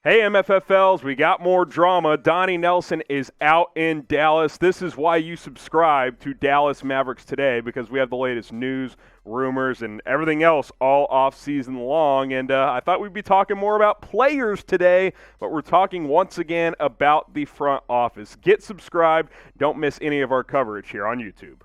Hey, MFFLs, we got more drama. Donnie Nelson is out in Dallas. This is why you subscribe to Dallas Mavericks Today, because we have the latest news, rumors, and everything else all off-season long. And I thought we'd be talking more about players today, but we're talking once again about the front office. Get subscribed. Don't miss any of our coverage here on YouTube.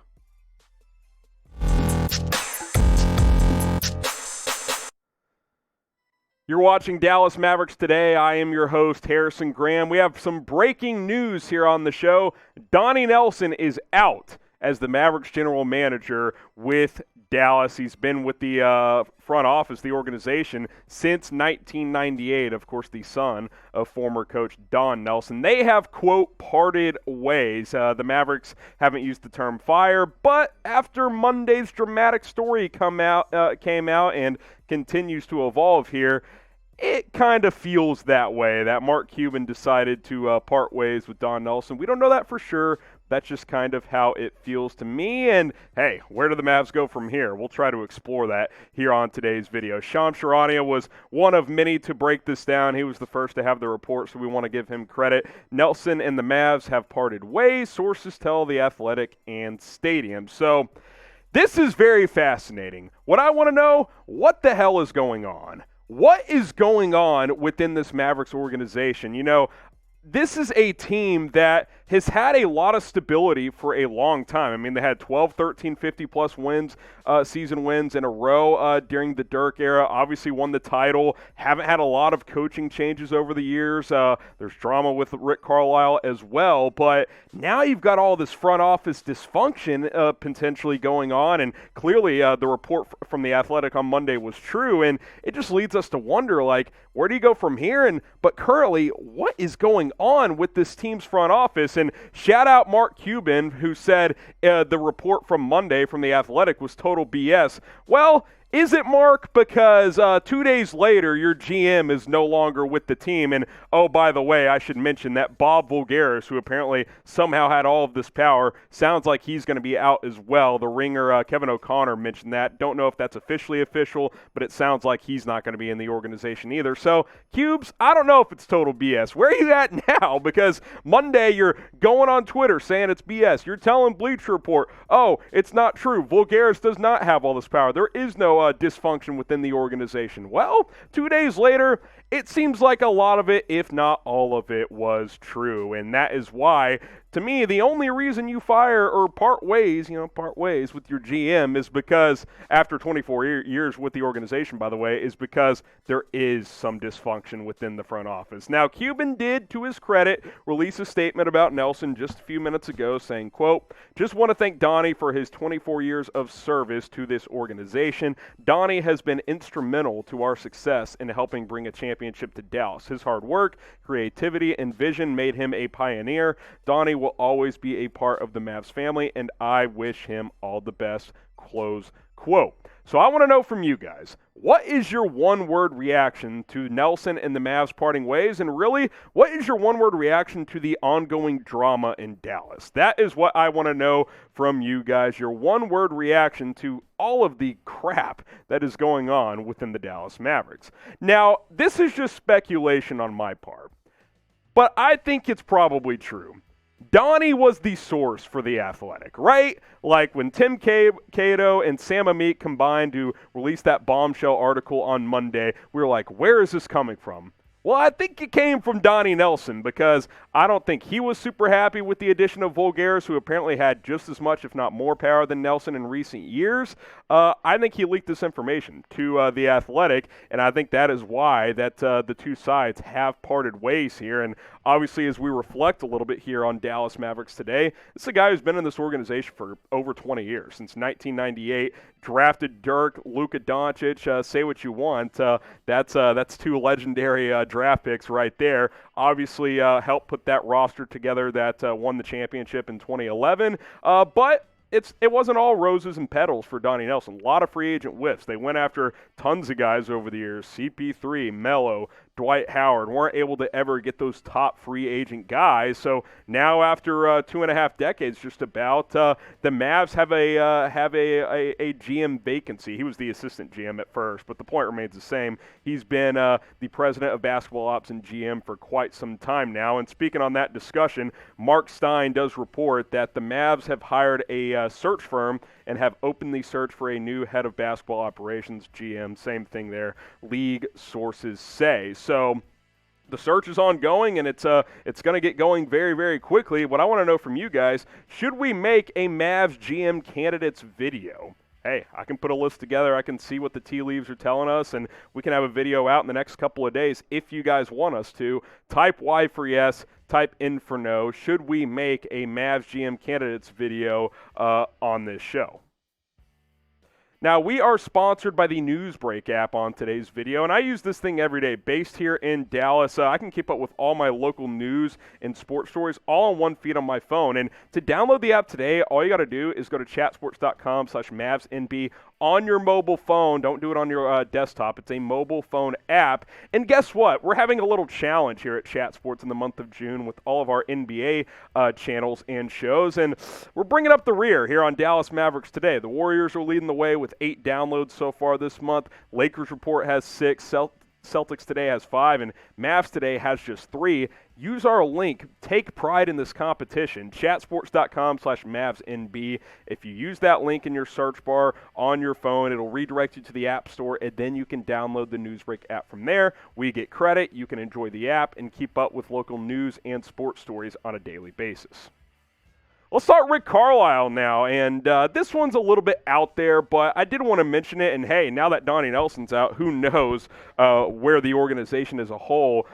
You're watching Dallas Mavericks Today. I am your host, Harrison Graham. We have some breaking news here on the show. Donnie Nelson is out as the Mavericks general manager with Dallas. He's been with the front office, the organization, since 1998. Of course, the son of former coach Don Nelson. They have, quote, parted ways. The Mavericks haven't used the term fire, but after Monday's dramatic story came out and continues to evolve here, it kind of feels that way, that Mark Cuban decided to part ways with Don Nelson. We don't know that for sure. That's just kind of how it feels to me. And, hey, where do the Mavs go from here? We'll try to explore that here on today's video. Shams Charania was one of many to break this down. He was the first to have the report, so we want to give him credit. Nelson and the Mavs have parted ways, sources tell The Athletic and Stadium. So this is very fascinating. What I want to know, what the hell is going on? What is going on within this Mavericks organization? You know, this is a team that has had a lot of stability for a long time. I mean, they had 12, 13, 50-plus wins, season wins in a row during the Dirk era. Obviously won the title. Haven't had a lot of coaching changes over the years. There's drama with Rick Carlisle as well. But now you've got all this front office dysfunction potentially going on. And clearly the report from The Athletic on Monday was true. And it just leads us to wonder, like, where do you go from here? But currently, what is going on with this team's front office? And shout out Mark Cuban, who said the report from Monday from The Athletic was total BS. Well, is it, Mark? Because 2 days later, your GM is no longer with the team. And, oh, by the way, I should mention that Bob Voulgaris, who apparently somehow had all of this power, sounds like he's going to be out as well. The Ringer, Kevin O'Connor, mentioned that. Don't know if that's officially official, but it sounds like he's not going to be in the organization either. So, Cubes, I don't know if it's total BS. Where are you at now? Because Monday, you're going on Twitter saying it's BS. You're telling Bleacher Report, oh, it's not true. Voulgaris does not have all this power. There is no dysfunction within the organization. Well, 2 days later, it seems like a lot of it, if not all of it, was true. And that is why, to me, the only reason you fire or part ways with your GM is because, after 24 years with the organization, by the way, is because there is some dysfunction within the front office. Now, Cuban did, to his credit, release a statement about Nelson just a few minutes ago saying, quote, "Just want to thank Donnie for his 24 years of service to this organization. Donnie has been instrumental to our success in helping bring a championship to Dallas. His hard work, creativity, and vision made him a pioneer. Donnie will always be a part of the Mavs family, and I wish him all the best," close quote. So I want to know from you guys, what is your one-word reaction to Nelson and the Mavs parting ways? And really, what is your one-word reaction to the ongoing drama in Dallas? That is what I want to know from you guys, your one-word reaction to all of the crap that is going on within the Dallas Mavericks. Now, this is just speculation on my part, but I think it's probably true. Donnie was the source for The Athletic, right? Like when Tim Cato and Sam Amick combined to release that bombshell article on Monday, we were like, where is this coming from? Well, I think it came from Donnie Nelson, because I don't think he was super happy with the addition of Voulgaris, who apparently had just as much, if not more, power than Nelson in recent years. I think he leaked this information to The Athletic, and I think that is why that the two sides have parted ways here. And obviously, as we reflect a little bit here on Dallas Mavericks Today, this is a guy who's been in this organization for over 20 years, since 1998, drafted Dirk, Luka, Doncic, say what you want. That's two legendary draft picks right there. Obviously, helped put that roster together that won the championship in 2011. But it wasn't all roses and petals for Donnie Nelson. A lot of free agent whiffs. They went after tons of guys over the years: CP3, Melo, Dwight Howard, weren't able to ever get those top free agent guys. So now after 2.5 decades just about, the Mavs have a GM vacancy. He was the assistant GM at first, but the point remains the same. He's been the president of basketball ops and GM for quite some time now. And speaking on that discussion, Mark Stein does report that the Mavs have hired a search firm and have openly searched for a new head of basketball operations, GM. Same thing there, league sources say. So the search is ongoing, and it's going to get going very, very quickly. What I want to know from you guys, should we make a Mavs GM candidates video? Hey, I can put a list together. I can see what the tea leaves are telling us, and we can have a video out in the next couple of days if you guys want us to. Type Y for yes, type N for no. Should we make a Mavs GM candidates video on this show? Now, we are sponsored by the NEWSBREAK app on today's video, and I use this thing every day. Based here in Dallas, I can keep up with all my local news and sports stories all on one feed on my phone. And to download the app today, all you got to do is go to chatsports.com/MavsNB on your mobile phone. Don't do it on your desktop. It's a mobile phone app. And guess what? We're having a little challenge here at Chat Sports in the month of June with all of our NBA channels and shows. And we're bringing up the rear here on Dallas Mavericks Today. The Warriors are leading the way with 8 downloads so far this month. Lakers Report has 6. Celtics Today has 5, and Mavs Today has just 3. Use our link. Take pride in this competition. Chatsports.com/MavsNB. If you use that link in your search bar on your phone, it'll redirect you to the App Store, and then you can download the NEWSBREAK app from there. We get credit. You can enjoy the app and keep up with local news and sports stories on a daily basis. Let's start Rick Carlisle now, and this one's a little bit out there, but I did want to mention it, and hey, now that Donnie Nelson's out, who knows where the organization as a whole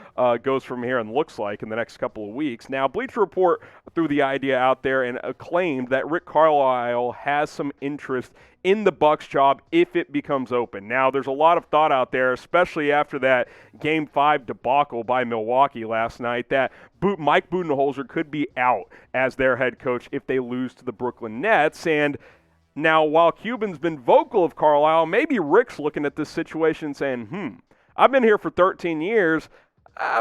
goes from here and looks like in the next couple of weeks. Now, Bleacher Report threw the idea out there and claimed that Rick Carlisle has some interest in the Bucks job if it becomes open. Now, there's a lot of thought out there, especially after that Game 5 debacle by Milwaukee last night, that Mike Budenholzer could be out as their head coach if they lose to the Brooklyn Nets. And now, while Cuban's been vocal of Carlisle, maybe Rick's looking at this situation saying, I've been here for 13 years.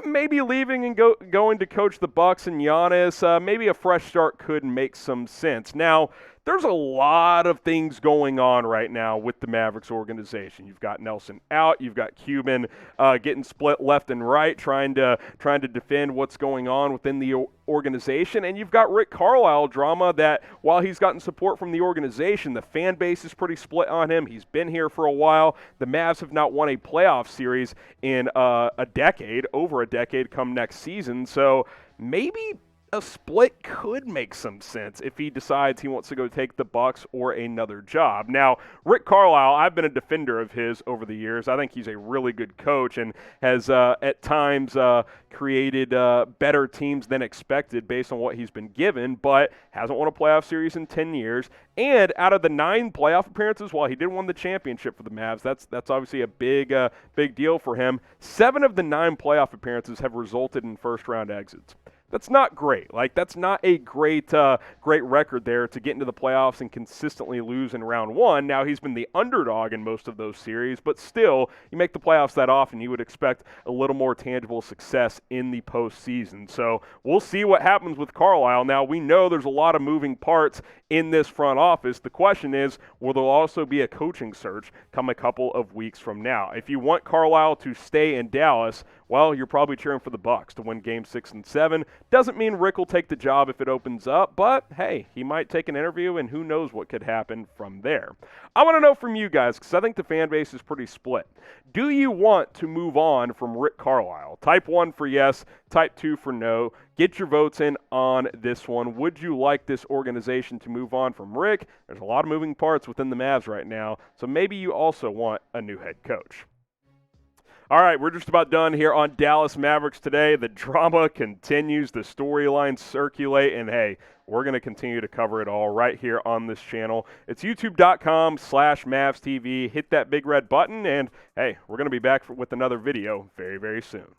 Maybe leaving and going to coach the Bucks and Giannis, maybe a fresh start could make some sense. Now, there's a lot of things going on right now with the Mavericks organization. You've got Nelson out. You've got Cuban getting split left and right, trying to defend what's going on within the organization. And you've got Rick Carlisle drama that while he's gotten support from the organization, the fan base is pretty split on him. He's been here for a while. The Mavs have not won a playoff series in over a decade come next season. So maybe a split could make some sense if he decides he wants to go take the Bucks or another job. Now, Rick Carlisle, I've been a defender of his over the years. I think he's a really good coach and has at times created better teams than expected based on what he's been given, but hasn't won a playoff series in 10 years. And out of the 9 playoff appearances, while he did win the championship for the Mavs, that's obviously a big deal for him. 7 of the 9 playoff appearances have resulted in first-round exits. That's not great. That's not a great record there to get into the playoffs and consistently lose in round 1. Now, he's been the underdog in most of those series, but still, you make the playoffs that often, you would expect a little more tangible success in the postseason. So we'll see what happens with Carlisle. Now, we know there's a lot of moving parts in this front office. The question is, will there also be a coaching search come a couple of weeks from now? If you want Carlisle to stay in Dallas, well, you're probably cheering for the Bucks to win Game 6 and 7. Doesn't mean Rick will take the job if it opens up, but hey, he might take an interview, and who knows what could happen from there. I want to know from you guys, because I think the fan base is pretty split. Do you want to move on from Rick Carlisle? Type 1 for yes, type 2 for no. Get your votes in on this one. Would you like this organization to move on from Rick? There's a lot of moving parts within the Mavs right now, so maybe you also want a new head coach. All right, we're just about done here on Dallas Mavericks Today. The drama continues, the storylines circulate, and hey, we're going to continue to cover it all right here on this channel. It's youtube.com/MavsTV. Hit that big red button, and hey, we're going to be back with another video very, very soon.